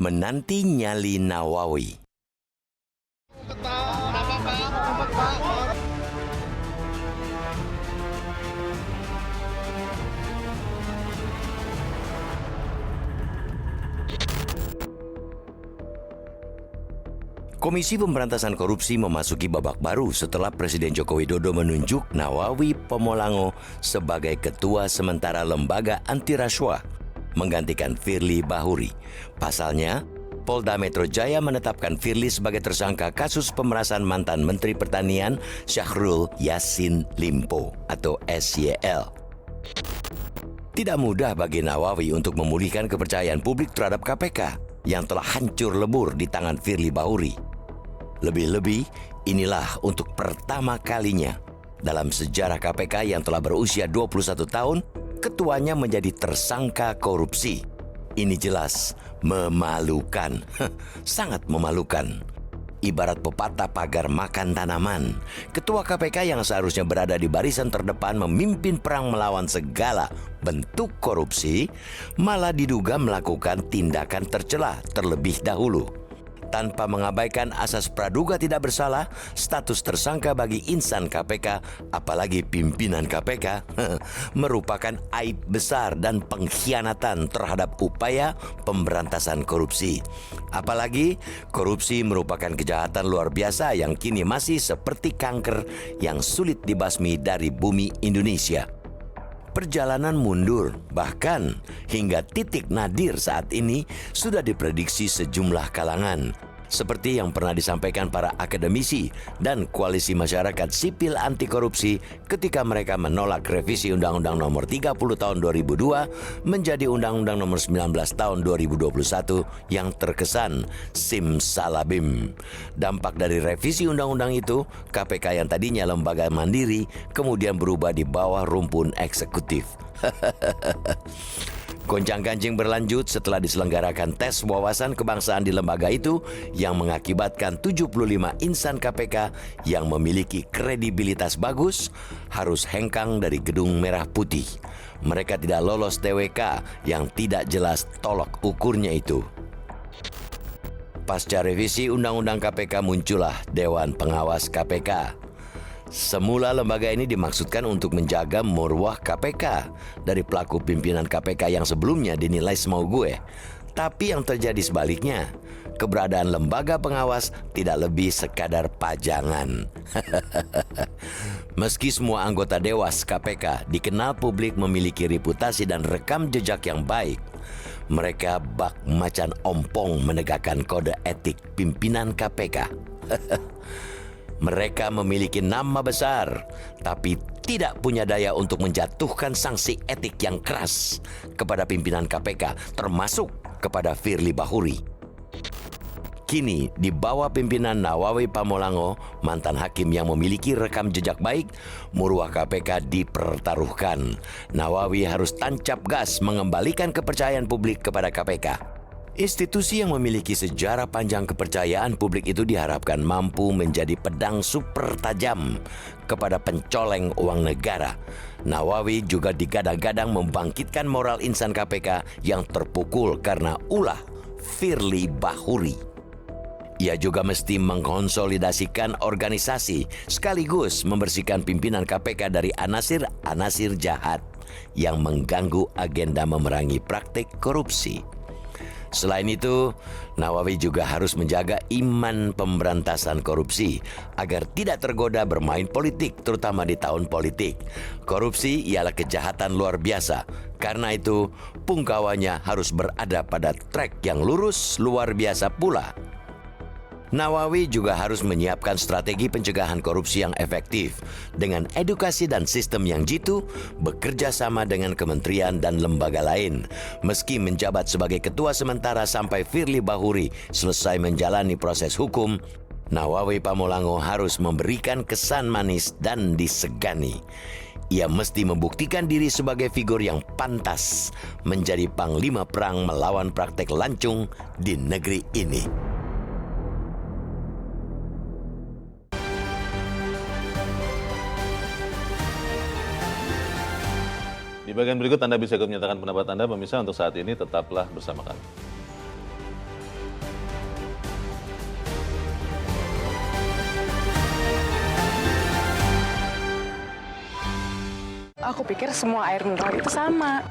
menanti nyali Nawawi. Komisi Pemberantasan Korupsi memasuki babak baru setelah Presiden Joko Widodo menunjuk Nawawi Pomolango sebagai Ketua Sementara Lembaga Anti Rasuah, menggantikan Firly Bahuri. Pasalnya, Polda Metro Jaya menetapkan Firly sebagai tersangka kasus pemerasan mantan Menteri Pertanian Syahrul Yassin Limpo atau SYL. Tidak mudah bagi Nawawi untuk memulihkan kepercayaan publik terhadap KPK yang telah hancur lebur di tangan Firly Bahuri. Lebih-lebih, inilah untuk pertama kalinya dalam sejarah KPK yang telah berusia 21 tahun, ketuanya menjadi tersangka korupsi. Ini jelas memalukan, sangat memalukan. Ibarat pepatah pagar makan tanaman, Ketua KPK yang seharusnya berada di barisan terdepan memimpin perang melawan segala bentuk korupsi, malah diduga melakukan tindakan tercela terlebih dahulu. Tanpa mengabaikan asas praduga tidak bersalah, status tersangka bagi insan KPK, apalagi pimpinan KPK, merupakan aib besar dan pengkhianatan terhadap upaya pemberantasan korupsi. Apalagi korupsi merupakan kejahatan luar biasa yang kini masih seperti kanker yang sulit dibasmi dari bumi Indonesia. Perjalanan mundur, bahkan hingga titik nadir saat ini sudah diprediksi sejumlah kalangan. Seperti yang pernah disampaikan para akademisi dan koalisi masyarakat sipil anti korupsi ketika mereka menolak revisi Undang-Undang Nomor 30 Tahun 2002 menjadi Undang-Undang Nomor 19 Tahun 2021 yang terkesan simsalabim. Dampak dari revisi undang-undang itu, KPK yang tadinya lembaga mandiri kemudian berubah di bawah rumpun eksekutif. Goncang-ganjing berlanjut setelah diselenggarakan tes wawasan kebangsaan di lembaga itu yang mengakibatkan 75 insan KPK yang memiliki kredibilitas bagus harus hengkang dari gedung merah putih. Mereka tidak lolos TWK yang tidak jelas tolok ukurnya itu. Pasca revisi Undang-Undang KPK muncullah Dewan Pengawas KPK. Semula lembaga ini dimaksudkan untuk menjaga marwah KPK dari pelaku pimpinan KPK yang sebelumnya dinilai semau gue. Tapi yang terjadi sebaliknya, keberadaan lembaga pengawas tidak lebih sekadar pajangan. Meski semua anggota Dewas KPK dikenal publik memiliki reputasi dan rekam jejak yang baik, mereka bak macan ompong menegakkan kode etik pimpinan KPK. Mereka memiliki nama besar, tapi tidak punya daya untuk menjatuhkan sanksi etik yang keras kepada pimpinan KPK, termasuk kepada Firly Bahuri. Kini, di bawah pimpinan Nawawi Pomolango, mantan hakim yang memiliki rekam jejak baik, marwah KPK dipertaruhkan. Nawawi harus tancap gas mengembalikan kepercayaan publik kepada KPK. Institusi yang memiliki sejarah panjang kepercayaan publik itu diharapkan mampu menjadi pedang super tajam kepada pencoleng uang negara. Nawawi juga digadang-gadang membangkitkan moral insan KPK yang terpukul karena ulah Firly Bahuri. Ia juga mesti mengkonsolidasikan organisasi sekaligus membersihkan pimpinan KPK dari anasir-anasir jahat yang mengganggu agenda memerangi praktik korupsi. Selain itu, Nawawi juga harus menjaga iman pemberantasan korupsi agar tidak tergoda bermain politik, terutama di tahun politik. Korupsi ialah kejahatan luar biasa. Karena itu, pungkawannya harus berada pada trek yang lurus luar biasa pula. Nawawi juga harus menyiapkan strategi pencegahan korupsi yang efektif dengan edukasi dan sistem yang jitu, bekerja sama dengan kementerian dan lembaga lain. Meski menjabat sebagai ketua sementara sampai Firly Bahuri selesai menjalani proses hukum, Nawawi Pomolango harus memberikan kesan manis dan disegani. Ia mesti membuktikan diri sebagai figur yang pantas menjadi panglima perang melawan praktek lancung di negeri ini. Di bagian berikut Anda bisa ikut menyatakan pendapat Anda, pemirsa. Untuk saat ini tetaplah bersama kami. Aku pikir semua air mineral itu sama.